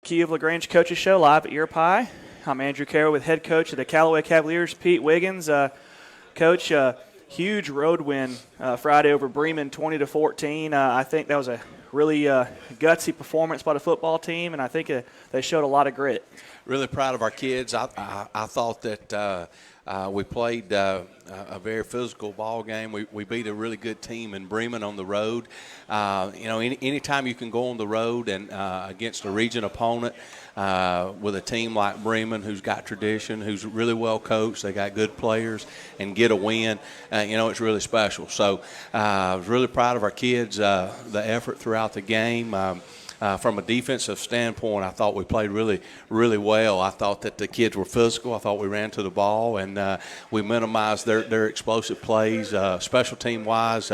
Key of LaGrange Coaches Show live at Pie. I'm Andrew Carroll with head coach of the Callaway Cavaliers, Pete Wiggins. Coach, huge road win Friday over Bremen, 20-14. I think that was a really gutsy performance by the football team, and I think they showed a lot of grit. Really proud of our kids. I thought that we played a very physical ball game. We beat a really good team in Bremen on the road. Anytime you can go on the road and against a region opponent with a team like Bremen, who's got tradition, who's really well coached, they got good players, and get a win, it's really special. So I was really proud of our kids, the effort throughout the game. From a defensive standpoint, I thought we played really, really well. I thought that the kids were physical. I thought we ran to the ball, and we minimized their explosive plays. Special team-wise,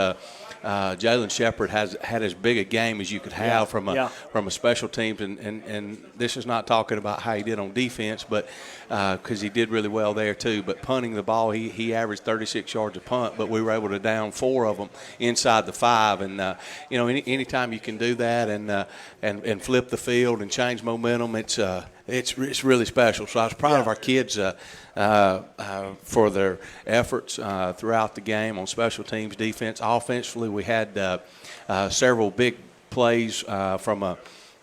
Jalen Shepard had as big a game as you could have from a special teams, and this is not talking about how he did on defense, but because he did really well there too. But punting the ball, he averaged 36 yards a punt, but we were able to down 4 of them inside the 5. And anytime you can do that and flip the field and change momentum, it's really special. So I was proud of our kids for their efforts throughout the game on special teams, defense. Offensively, we had several big plays from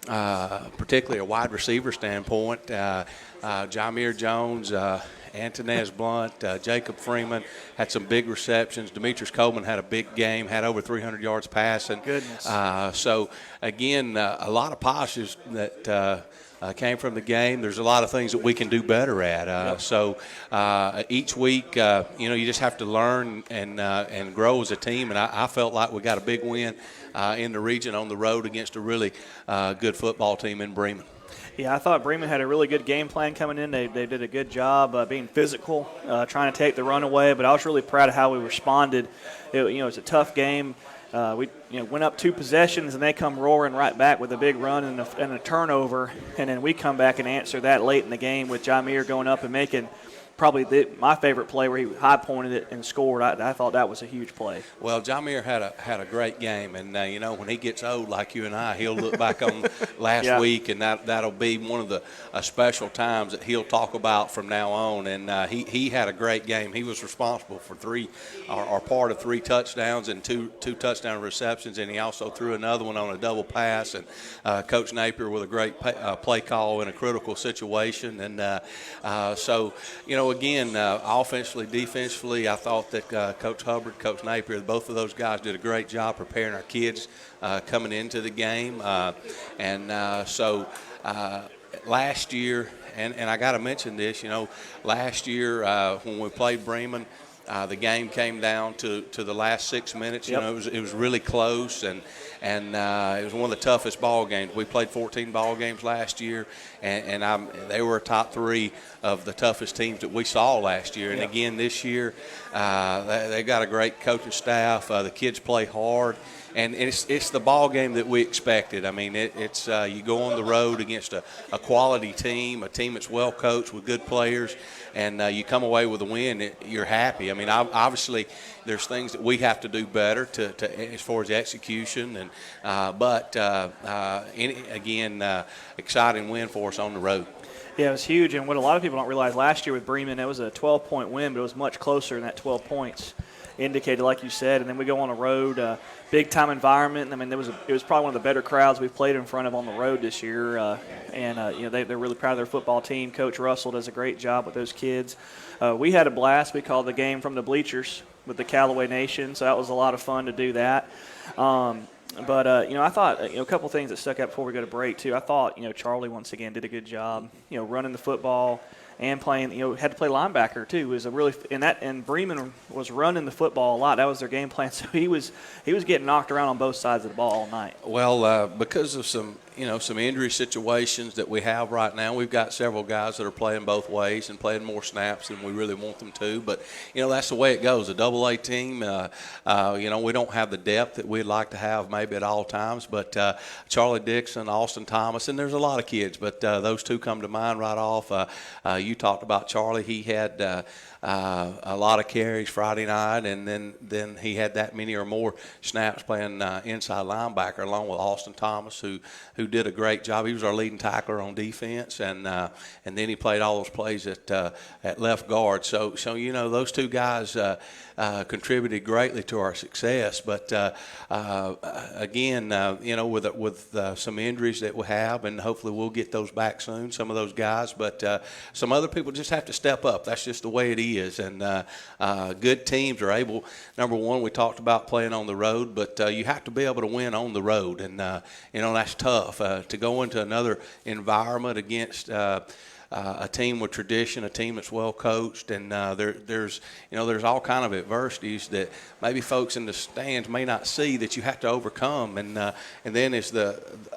particularly a wide receiver standpoint. Jameer Jones, Antonez Blunt, Jacob Freeman had some big receptions. Demetrius Coleman had a big game, had over 300 yards passing. Goodness. So, again, a lot of positives that came from the game. There's a lot of things that we can do better at. So each week, you just have to learn and grow as a team. And I felt like we got a big win in the region on the road against a really good football team in Bremen. Yeah, I thought Bremen had a really good game plan coming in. They did a good job being physical, trying to take the run away. But I was really proud of how we responded. It's a tough game. We went up 2 possessions, and they come roaring right back with a big run and a turnover. And then we come back and answer that late in the game with Jameer going up and making probably my favorite play where he high-pointed it and scored. I thought that was a huge play. Well, Jameer had a great game, and when he gets old like you and I, he'll look back on last week, and that'll be one of the special times that he'll talk about from now on. And he had a great game. He was responsible for 3 or part of 3 touchdowns and two touchdown receptions, and he also threw another one on a double pass. And Coach Napier with a great play call in a critical situation. And so again, offensively, defensively, I thought that Coach Hubbard, Coach Napier, both of those guys did a great job preparing our kids coming into the game. So last year, and I got to mention this, last year when we played Bremen, the game came down to the last 6 minutes. Yep. It was really close, and it was one of the toughest ball games. We played 14 ball games last year, and they were top 3 of the toughest teams that we saw last year. And again, this year, they got a great coaching staff. The kids play hard. And it's the ball game that we expected. I mean, it's you go on the road against a quality team, a team that's well coached with good players, and you come away with a win. You're happy. I mean, obviously, there's things that we have to do better to as far as execution. But exciting win for us on the road. Yeah, it was huge. And what a lot of people don't realize, last year with Bremen, it was a 12-point win, but it was much closer than that 12 points indicated, like you said. And then we go on a road, big-time environment. I mean, it was probably one of the better crowds we've played in front of on the road this year. They're really proud of their football team. Coach Russell does a great job with those kids. We had a blast. We called the game from the bleachers with the Callaway Nation, so that was a lot of fun to do that. I thought, a couple things that stuck out before we go to break, too. I thought, Charlie once again did a good job, running the football and playing, had to play linebacker, too. It was a really – and Bremen was running the football a lot. That was their game plan. So he was getting knocked around on both sides of the ball all night. Well, because of some injury situations that we have right now, we've got several guys that are playing both ways and playing more snaps than we really want them to. But, that's the way it goes. A double-A team, we don't have the depth that we'd like to have maybe at all times. But Charlie Dixon, Austin Thomas, and there's a lot of kids, but those 2 come to mind right off. you talked about Charlie. He had a lot of carries Friday night, and then he had that many or more snaps playing inside linebacker along with Austin Thomas, who did a great job. He was our leading tackler on defense, and then he played all those plays at left guard. So those two guys contributed greatly to our success. But again, with some injuries that we have, and hopefully we'll get those back soon, some of those guys. But some other people just have to step up. That's just the way it is. And good teams are able. Number one, we talked about playing on the road, but you have to be able to win on the road, and that's tough to go into another environment against. A team with tradition, a team that's well coached, and there's all kind of adversities that maybe folks in the stands may not see that you have to overcome. And then it's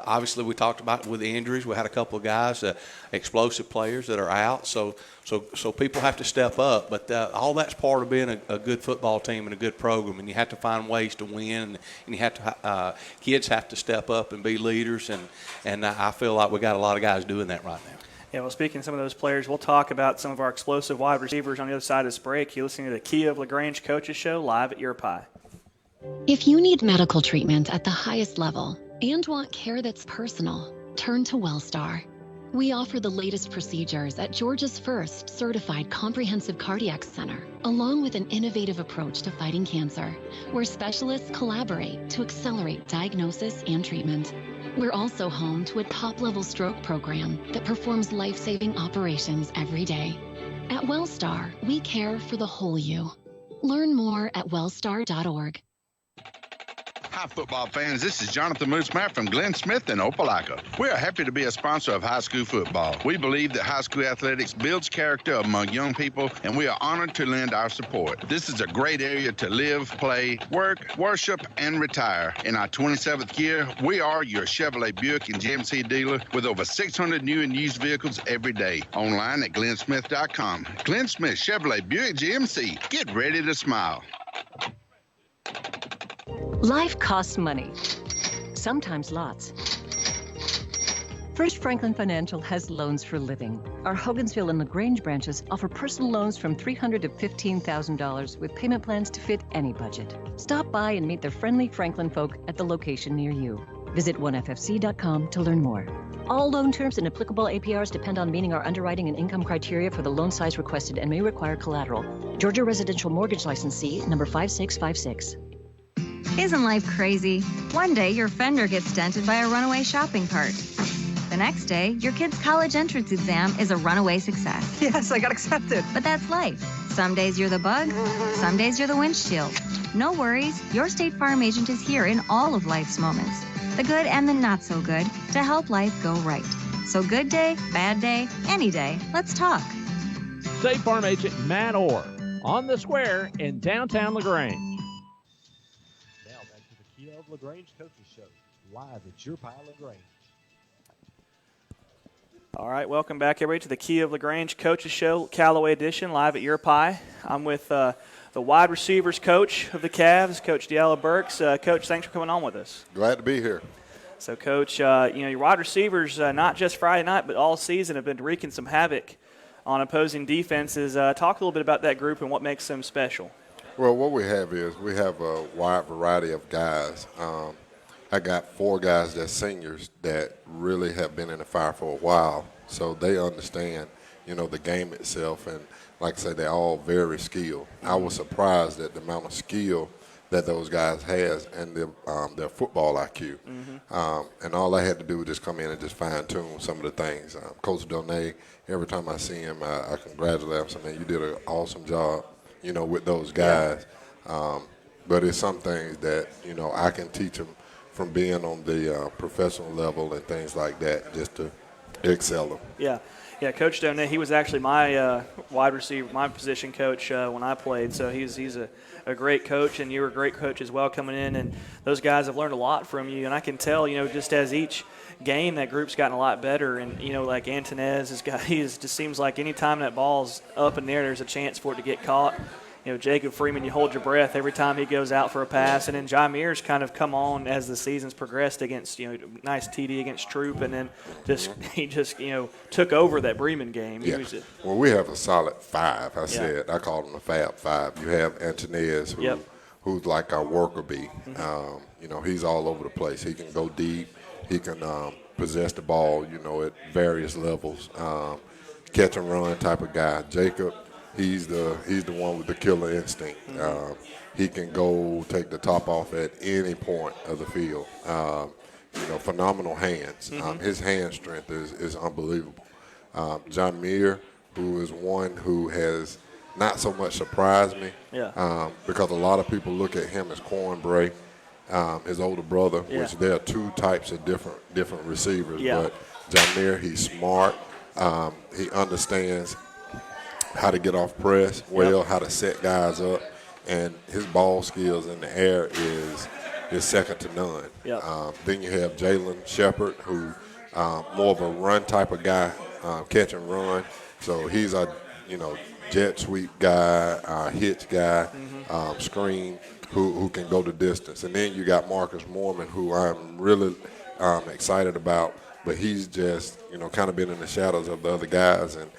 obviously we talked about with the injuries. We had a couple of guys, explosive players that are out. So people have to step up. But all that's part of being a good football team and a good program. And you have to find ways to win. And you have to kids have to step up and be leaders. And I feel like we got a lot of guys doing that right now. Yeah, well, speaking of some of those players, we'll talk about some of our explosive wide receivers on the other side of this break. You're listening to the Kia of LaGrange Coaches Show live at Your Pie. If you need medical treatment at the highest level and want care that's personal, turn to WellStar. We offer the latest procedures at Georgia's first certified comprehensive cardiac center, along with an innovative approach to fighting cancer, where specialists collaborate to accelerate diagnosis and treatment. We're also home to a top-level stroke program that performs life-saving operations every day. At WellStar, we care for the whole you. Learn more at wellstar.org. Hi, football fans. This is Jonathan Moosemeyer from Glenn Smith in Opelika. We are happy to be a sponsor of high school football. We believe that high school athletics builds character among young people, and we are honored to lend our support. This is a great area to live, play, work, worship, and retire. In our 27th year, we are your Chevrolet Buick and GMC dealer with over 600 new and used vehicles every day. Online at glennsmith.com. Glenn Smith Chevrolet Buick GMC. Get ready to smile. Life costs money, sometimes lots. First Franklin Financial has loans for living. Our Hogansville and LaGrange branches offer personal loans from $300 to $15,000 with payment plans to fit any budget. Stop by and meet the friendly Franklin folk at the location near you. Visit oneffc.com to learn more. All loan terms and applicable APRs depend on meeting our underwriting and income criteria for the loan size requested and may require collateral. Georgia Residential Mortgage Licensee number 5656. Isn't life crazy? One day your fender gets dented by a runaway shopping cart. The next day, your kid's college entrance exam is a runaway success. Yes, I got accepted. But that's life. Some days you're the bug, some days you're the windshield. No worries, your State Farm agent is here in all of life's moments, the good and the not so good, to help life go right. So good day, bad day, any day, let's talk. State Farm agent Matt Orr on the square in downtown LaGrange. LaGrange Coaches Show, live at Your Pie LaGrange. All right, welcome back, everybody, to the Kia of LaGrange Coaches Show, Callaway edition, live at Your Pie. I'm with the wide receivers coach of the Cavs, Coach Deala Burks. Coach, thanks for coming on with us. Glad to be here. So, Coach, your wide receivers, not just Friday night, but all season, have been wreaking some havoc on opposing defenses. Talk a little bit about that group and what makes them special. Well, what we have is we have a wide variety of guys. I got 4 guys that's seniors that really have been in the fire for a while, so they understand, the game itself. And like I say, they're all very skilled. I was surprised at the amount of skill that those guys has and their football IQ. And all I had to do was just come in and just fine-tune some of the things. Coach Donay, every time I see him, I congratulate him. I say, man, you did an awesome job, with those guys. But it's some things that, I can teach them from being on the professional level and things like that just to excel them. Yeah, Coach Donay, he was actually my wide receiver, my position coach when I played. So he's a great coach, and you were a great coach as well coming in. And those guys have learned a lot from you. And I can tell, just as each game, that group's gotten a lot better. And, like Antonez, he just seems like any time that ball's up in there, there's a chance for it to get caught. Jacob Freeman, you hold your breath every time he goes out for a pass. And then Jameer's kind of come on as the season's progressed against, nice TD against Troop. And then he just took over that Bremen game. Yeah. Well, we have a solid 5. I call them the Fab 5. You have Antonez, who's like our worker bee. He's all over the place. He can go deep. He can possess the ball, at various levels. Catch and run type of guy. Jacob, he's the one with the killer instinct. He can go take the top off at any point of the field. Phenomenal hands. His hand strength is unbelievable. Jameer, who is one who has not so much surprised me, because a lot of people look at him as Cornbray, his older brother, which there are 2 types of different receivers. But Jameer, he's smart. He understands how to get off press well, how to set guys up, and his ball skills in the air is second to none. Then you have Jalen Shepard, who more of a run type of guy, catch and run. So he's a jet sweep guy, hitch guy, screen who can go the distance. And then you got Marcus Mormon, who I'm really excited about, but he's just kind of been in the shadows of the other guys, and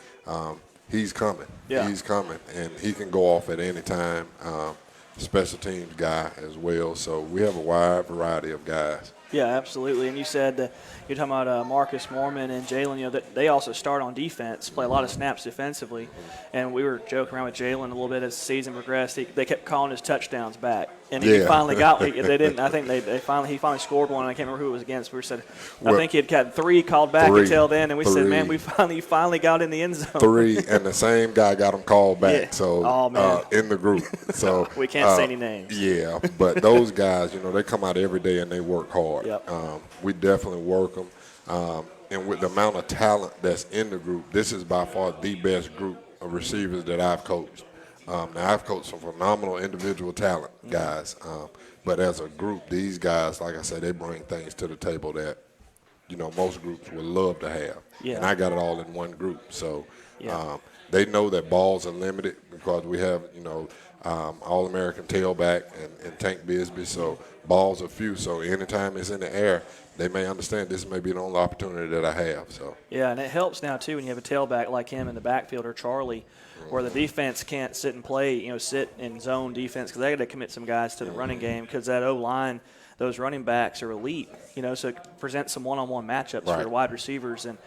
he's coming. He's coming, and he can go off at any time. Special teams guy as well. So we have a wide variety of guys. Yeah, absolutely. And you said that you're talking about Marcus Mormon and Jalen, that they also start on defense, play a lot of snaps defensively. And we were joking around with Jalen a little bit as the season progressed. They kept calling his touchdowns back. And he finally got they didn't. I think he finally scored one. I can't remember who it was against. We said I think he had gotten 3 called back until then, and we said, man, we finally got in the end zone. 3, and the same guy got them called back. So in the group. So we can't say any names. Yeah, but those guys, they come out every day and they work hard. We definitely work them, and with the amount of talent that's in the group, this is by far the best group of receivers that I've coached. Now, I've coached some phenomenal individual talent guys, but as a group, these guys, like I said, they bring things to the table that, most groups would love to have. And I got it all in one group. So they know that balls are limited because we have, All-American tailback and Tank Bisbee, so balls are few. So anytime it's in the air, they may understand this may be the only opportunity that I have. So and it helps now too when you have a tailback like him in the backfield or Charlie, where the defense can't sit and play, sit in zone defense because they got to commit some guys to the running game because that O-line, those running backs are elite, so it presents some one-on-one matchups for your wide receivers. And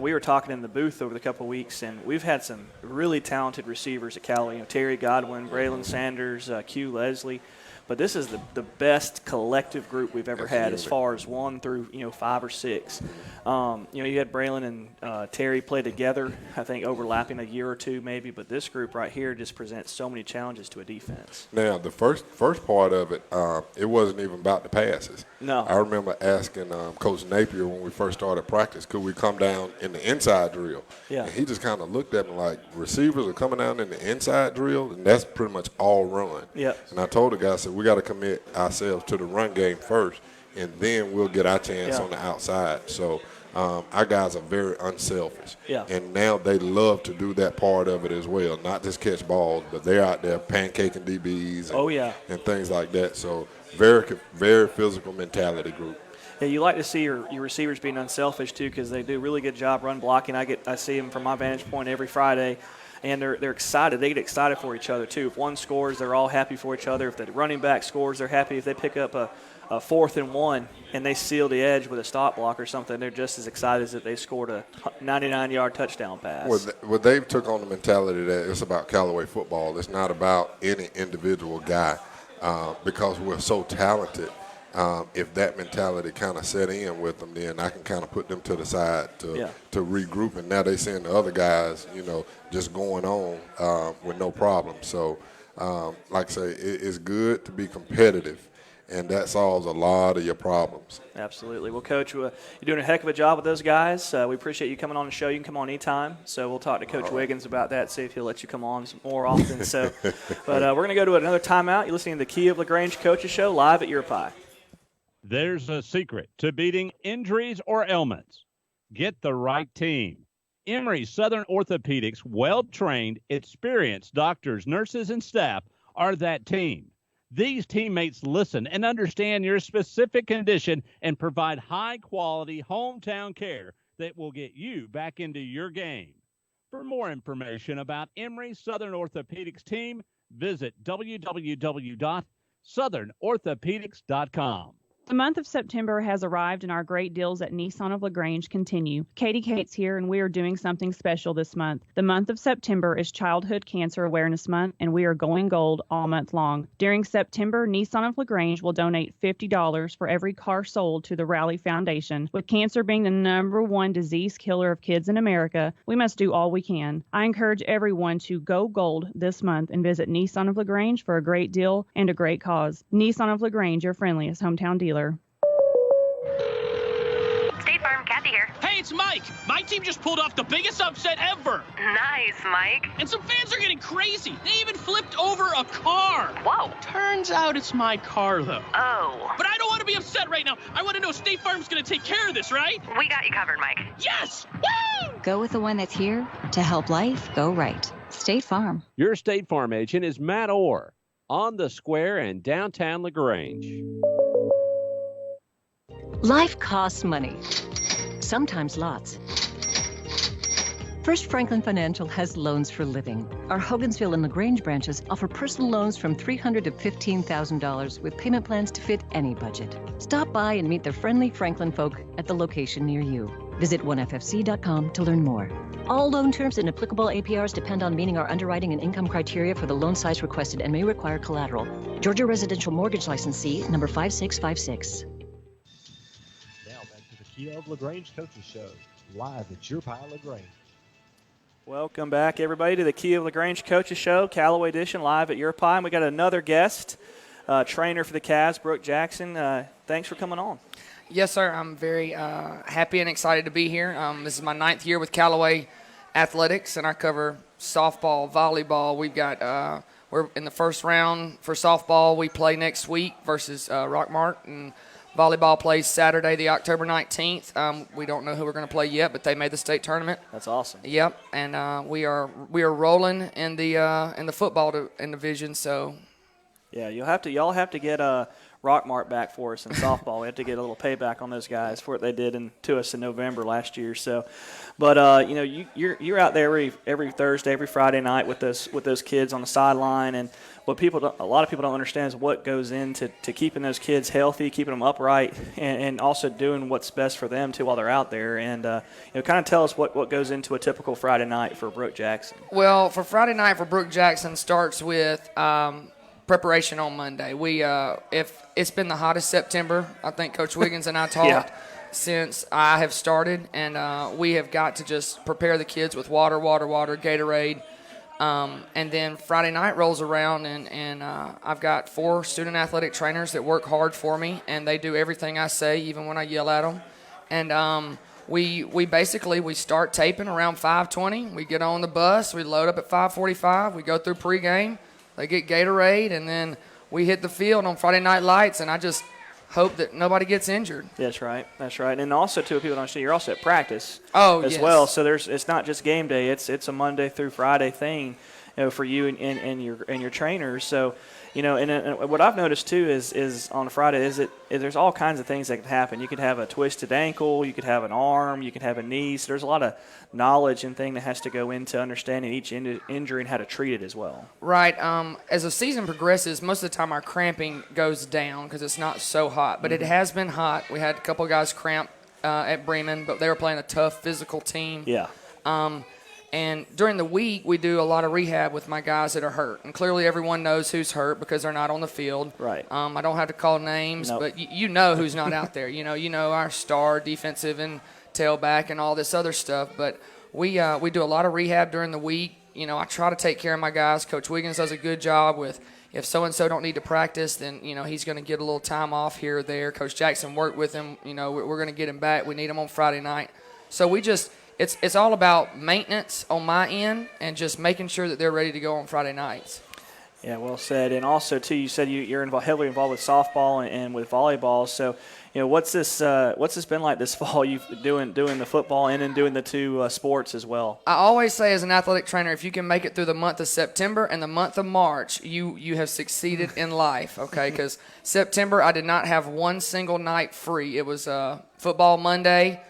we were talking in the booth over the couple of weeks, and we've had some really talented receivers at Callaway. Terry Godwin, Braylon Sanders, Q Leslie. But this is the best collective group we've ever had as far as 1 through 5 or 6. You had Braylon and Terry play together, I think overlapping a year or 2 maybe. But this group right here just presents so many challenges to a defense. Now the first part of it, it wasn't even about the passes. No, I remember asking Coach Napier when we first started practice, could we come down in the inside drill? And he just kind of looked at me like, receivers are coming down in the inside drill, and that's pretty much all run. And I told the guy, I said, we got to commit ourselves to the run game first, and then we'll get our chance on the outside. So our guys are very unselfish. And now they love to do that part of it as well, not just catch balls, but they're out there pancaking DBs and things like that. So very, very physical mentality group. Yeah, you like to see your receivers being unselfish too because they do a really good job run blocking. I see them from my vantage point every Friday. And they're excited. They get excited for each other, too. If one scores, they're all happy for each other. If the running back scores, they're happy. If they pick up a 4th and 1 and they seal the edge with a stop block or something, they're just as excited as if they scored a 99-yard touchdown pass. Well, they've took on the mentality that it's about Callaway football. It's not about any individual guy because we're so talented. If that mentality kind of set in with them, then I can kind of put them to the side to regroup. And now they seeing the other guys, just going on with no problem. So, like I say, it's good to be competitive, and that solves a lot of your problems. Absolutely. Well, Coach, you're doing a heck of a job with those guys. We appreciate you coming on the show. You can come on anytime. So we'll talk to Coach Wiggins about that, see if he'll let you come on more often. So, but we're going to go to another timeout. You're listening to the Key of LaGrange Coaches Show live at Europi. There's a secret to beating injuries or ailments. Get the right team. Emory Southern Orthopedics' well-trained, experienced doctors, nurses, and staff are that team. These teammates listen and understand your specific condition and provide high-quality hometown care that will get you back into your game. For more information about Emory Southern Orthopedics team, visit www.southernorthopedics.com. The month of September has arrived and our great deals at Nissan of LaGrange continue. Katie Cates here and we are doing something special this month. The month of September is Childhood Cancer Awareness Month and we are going gold all month long. During September, Nissan of LaGrange will donate $50 for every car sold to the Rally Foundation. With cancer being the #1 disease killer of kids in America, we must do all we can. I encourage everyone to go gold this month and visit Nissan of LaGrange for a great deal and a great cause. Nissan of LaGrange, your friendliest hometown dealer. State Farm, Kathy here. Hey, it's Mike. My team just pulled off the biggest upset ever. Nice, Mike. And some fans are getting crazy. They even flipped over a car. Whoa. Turns out it's my car, though. Oh. But I don't want to be upset right now. I want to know State Farm's going to take care of this, right? We got you covered, Mike. Yes! Woo! Go with the one that's here to help life go right. State Farm. Your State Farm agent is Matt Orr on the Square in downtown LaGrange. Life costs money, sometimes lots. First Franklin Financial has loans for living. Our Hogansville and LaGrange branches offer personal loans from $300 to $15,000 with payment plans to fit any budget. Stop by and meet the friendly Franklin folk at the location near you. Visit onefc.com to learn more. All loan terms and applicable APRs depend on meeting our underwriting and income criteria for the loan size requested and may require collateral. Georgia Residential Mortgage Licensee number 5656. Now back to the Kia of LaGrange Coaches Show, live at your pile LaGrange. Welcome back, everybody, to the Kia of LaGrange Coaches Show, Callaway edition, live at your pie. And we got another guest, trainer for the Cavs, Brooke Jackson. Thanks for coming on. Yes, sir. I'm very happy and excited to be here. This is my 9th year with Callaway Athletics, and I cover softball, volleyball. We've got we're in the first round for softball. We play next week versus Rockmart, and volleyball plays Saturday, the October 19th. We don't know who we're going to play yet, but they made the state tournament. That's awesome. Yep, and we are rolling in the football division. So, yeah, y'all have to get Rockmart back for us in softball. We have to get a little payback on those guys for what they did to us in November last year. So, but you're out there every Thursday, every Friday night with those kids on the sideline, and what a lot of people don't understand is what goes into keeping those kids healthy, keeping them upright, and also doing what's best for them too while they're out there. And kind of tell us what goes into a typical Friday night for Brooke Jackson. Well, for Friday night for Brooke Jackson starts with preparation on Monday. If it's been the hottest September, I think Coach Wiggins and I talked since I have started, and we have got to just prepare the kids with water, Gatorade. And then Friday night rolls around, and I've got 4 student athletic trainers that work hard for me, and they do everything I say, even when I yell at them. And we start taping around 5:20. We get on the bus. We load up at 5:45. We go through pregame. They get Gatorade, and then we hit the field on Friday Night Lights, and I just hope that nobody gets injured. That's right. And also, too, people don't understand, you're also at practice as well. So it's not just game day. It's a Monday through Friday thing, for you and your trainers. So, and what I've noticed too is on Friday there's all kinds of things that can happen. You could have a twisted ankle, you could have an arm, you could have a knee. So there's a lot of knowledge and thing that has to go into understanding each injury and how to treat it as well. Right. As the season progresses, most of the time our cramping goes down because it's not so hot. But it has been hot. We had a couple guys cramp at Bremen, but they were playing a tough physical team. Yeah. And during the week, we do a lot of rehab with my guys that are hurt. And clearly everyone knows who's hurt because they're not on the field. Right. I don't have to call names, but you know who's not out there. You know our star defensive and tailback and all this other stuff. But we do a lot of rehab during the week. I try to take care of my guys. Coach Wiggins does a good job with if so-and-so don't need to practice, then, he's going to get a little time off here or there. Coach Jackson worked with him. We're going to get him back. We need him on Friday night. So we just – It's all about maintenance on my end and just making sure that they're ready to go on Friday nights. Yeah, well said. And also, too, you said you're heavily involved with softball and with volleyball. So, what's this been like this fall? You've doing the football and then doing the two sports as well. I always say as an athletic trainer, if you can make it through the month of September and the month of March, you have succeeded in life, okay? Because September, I did not have one single night free. It was football Monday,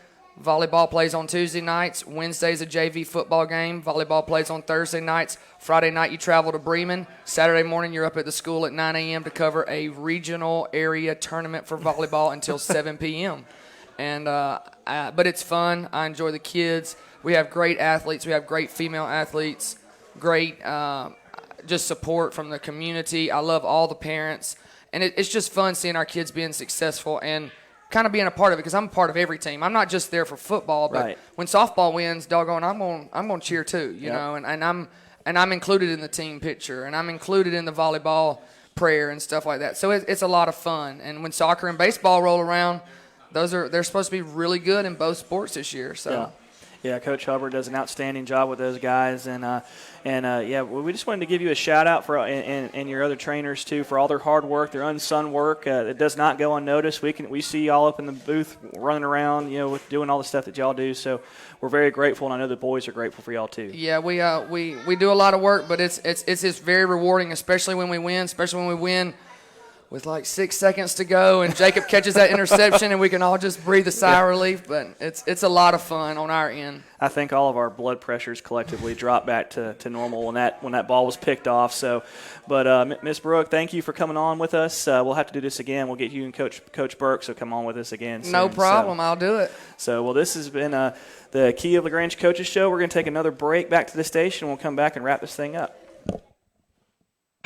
volleyball plays on Tuesday nights, Wednesday's a JV football game, volleyball plays on Thursday nights, Friday night you travel to Bremen, Saturday morning you're up at the school at 9 a.m. to cover a regional area tournament for volleyball until 7 p.m. And but it's fun. I enjoy the kids. We have great athletes. We have great female athletes, great just support from the community. I love all the parents. And it's just fun seeing our kids being successful and kind of being a part of it, because I'm a part of every team. I'm not just there for football, but when softball wins, doggone, I'm going to cheer too, you know, and I'm included in the team picture, and I'm included in the volleyball prayer and stuff like that. So it's a lot of fun. And when soccer and baseball roll around, they're supposed to be really good in both sports this year. So. Yeah, Coach Hubbard does an outstanding job with those guys, and we just wanted to give you a shout out for and your other trainers too for all their hard work, their unsung work. It does not go unnoticed. We see y'all up in the booth running around, with doing all the stuff that y'all do. So we're very grateful, and I know the boys are grateful for y'all too. Yeah, we do a lot of work, but it's just very rewarding, especially when we win. With like 6 seconds to go, and Jacob catches that interception, and we can all just breathe a sigh of relief. But it's a lot of fun on our end. I think all of our blood pressures collectively dropped back to normal when that ball was picked off. So, but Miss Brooke, thank you for coming on with us. We'll have to do this again. We'll get you and Coach Burke, so come on with us again soon. No problem. I'll do it. So, well, this has been the Key of LaGrange Coaches Show. We're going to take another break back to the station. We'll come back and wrap this thing up.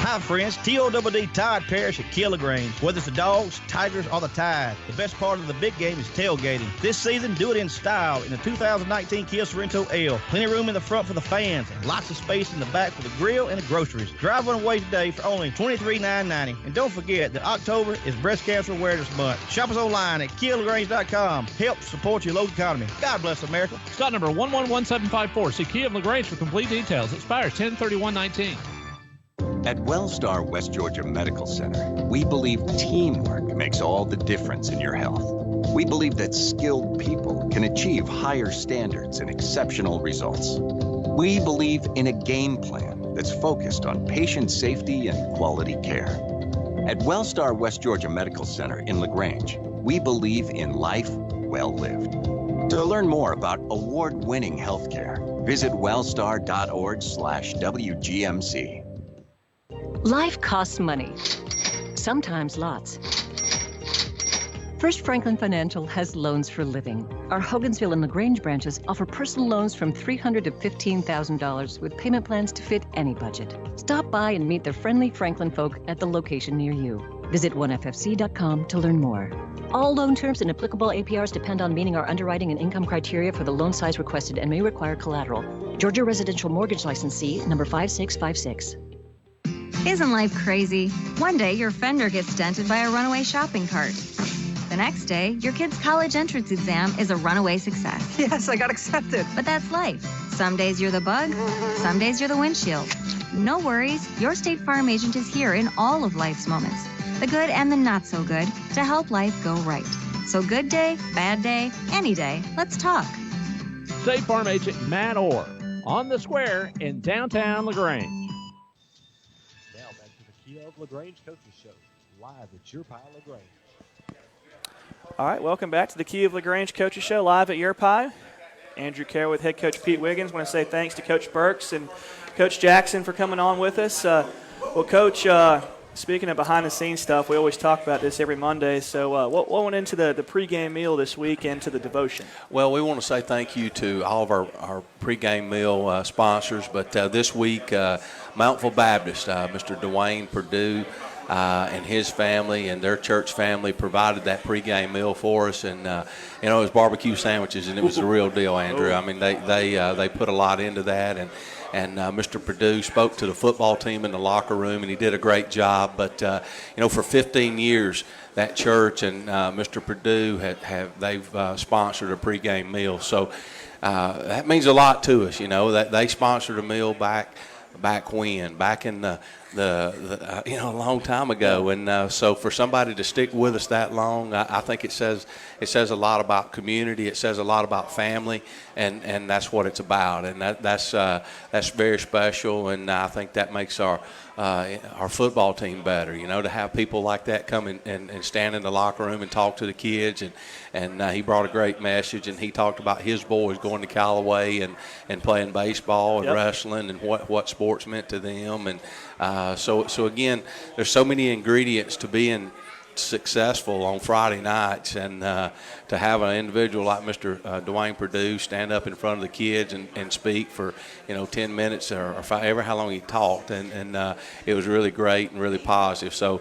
Hi friends, TOWD Tide Parish at Key LaGrange. Whether it's the Dogs, Tigers, or the Tide, the best part of the big game is tailgating. This season, do it in style in the 2019 Kia Sorrento L. Plenty of room in the front for the fans, and lots of space in the back for the grill and the groceries. Drive one away today for only $23,990. And don't forget that October is Breast Cancer Awareness Month. Shop us online at KiaLaGrange.com. Help support your local economy. God bless America. Stock number 111754. See Kia of LaGrange for complete details. Expires 10/31/19. At Wellstar West Georgia Medical Center, we believe teamwork makes all the difference in your health. We believe that skilled people can achieve higher standards and exceptional results. We believe in a game plan that's focused on patient safety and quality care. At Wellstar West Georgia Medical Center in LaGrange, we believe in life well lived. To learn more about award-winning healthcare, visit wellstar.org/WGMC. Life costs money, sometimes lots. First Franklin Financial has loans for living. Our Hogansville and LaGrange branches offer personal loans from $300 to $15,000 with payment plans to fit any budget. Stop by and meet the friendly Franklin folk at the location near you. Visit onefc.com to learn more. All loan terms and applicable APRs depend on meeting our underwriting and income criteria for the loan size requested and may require collateral. Georgia Residential Mortgage Licensee number 5656. Isn't life crazy? One day your fender gets dented by a runaway shopping cart. The next day, your kid's college entrance exam is a runaway success. Yes, I got accepted. But that's life. Some days you're the bug, some days you're the windshield. No worries, your State Farm agent is here in all of life's moments, the good and the not so good, to help life go right. So good day, bad day, any day, let's talk. State Farm agent Matt Orr on the square in downtown LaGrange. Now back to the Kia of LaGrange Coaches Show, live at your pile LaGrange. All right, welcome back to the Key of LaGrange Coaches Show, live at your pie. Andrew Kerr with head coach Pete Wiggins. I want to say thanks to Coach Burks and Coach Jackson for coming on with us. Well, Coach, speaking of behind-the-scenes stuff, we always talk about this every Monday. So what went into the pregame meal this week and to the devotion? Well, we want to say thank you to all of our pregame meal sponsors. But this week, Mountville Baptist, Mr. Dwayne Perdue, and his family and their church family provided that pregame meal for us, and it was barbecue sandwiches, and it was the real deal, Andrew. I mean, they put a lot into that, and Mr. Perdue spoke to the football team in the locker room, and he did a great job. But for 15 years, that church and Mr. Perdue they've sponsored a pregame meal, so that means a lot to us. That they sponsored a meal back in the a long time ago, and so for somebody to stick with us that long, I think it says a lot about community. It says a lot about family, and that's what it's about, and that's very special, and I think that makes our football team better. To have people like that come and stand in the locker room and talk to the kids, and he brought a great message, and he talked about his boys going to Callaway and playing baseball and wrestling and what sports meant to them, and so again, there's so many ingredients to being successful on Friday nights, and to have an individual like Mr. Dwayne Perdue stand up in front of the kids and speak for 10 minutes or however how long he talked, and it was really great and really positive. So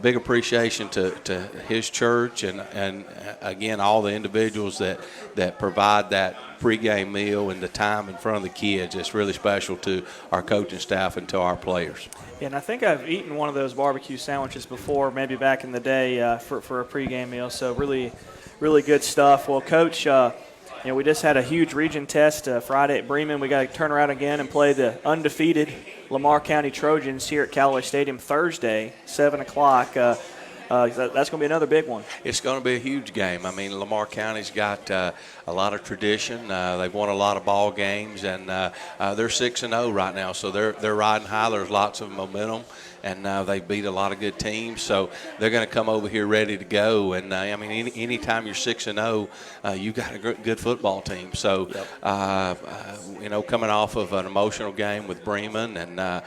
big appreciation to his church and again all the individuals that provide that pregame meal and the time in front of the kids. It's really special to our coaching staff and to our players. Yeah, and I think I've eaten one of those barbecue sandwiches before, maybe back in the day for a pregame meal. So really, really good stuff. Well, Coach, we just had a huge region test Friday at Bremen. We got to turn around again and play the undefeated Lamar County Trojans here at Callaway Stadium Thursday, 7 o'clock. That's going to be another big one. It's going to be a huge game. I mean, Lamar County's got a lot of tradition. They've won a lot of ball games, and they're 6-0 right now, so they're riding high. There's lots of momentum, and they beat a lot of good teams, so they're going to come over here ready to go. And I mean, anytime you're 6-0, you got a good football team. So, coming off of an emotional game with Bremen, and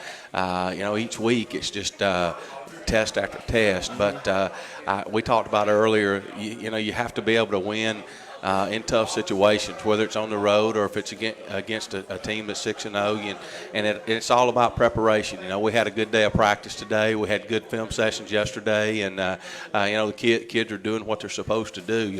each week it's just test after test. But we talked about earlier, you have to be able to win in tough situations, whether it's on the road or if it's against a team that's 6-0, and it's all about preparation. We had a good day of practice today. We had good film sessions yesterday, and the kids are doing what they're supposed to do.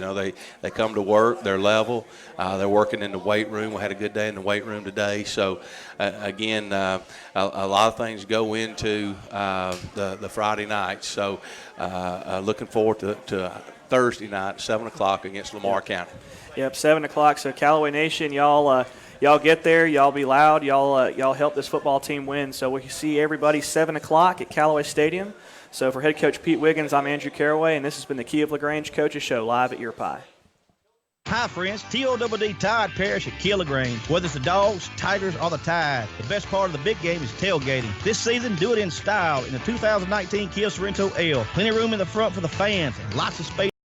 They come to work, they're level, they're working in the weight room. We had a good day in the weight room today. So again, a lot of things go into the Friday night. So looking forward to Thursday night, 7 o'clock against Lamar County. Yep, 7 o'clock. So Callaway Nation, y'all get there. Y'all be loud. Y'all help this football team win. So we see everybody 7 o'clock at Callaway Stadium. So for head coach Pete Wiggins, I'm Andrew Caraway, and this has been the Key of LaGrange Coaches Show live at Your Pie. Hi, friends. TOWD Tide Parish at Key of LaGrange. Whether it's the Dogs, Tigers, or the Tide, the best part of the big game is tailgating. This season, do it in style in the 2019 Kia Sorrento L. Plenty of room in the front for the fans and lots of space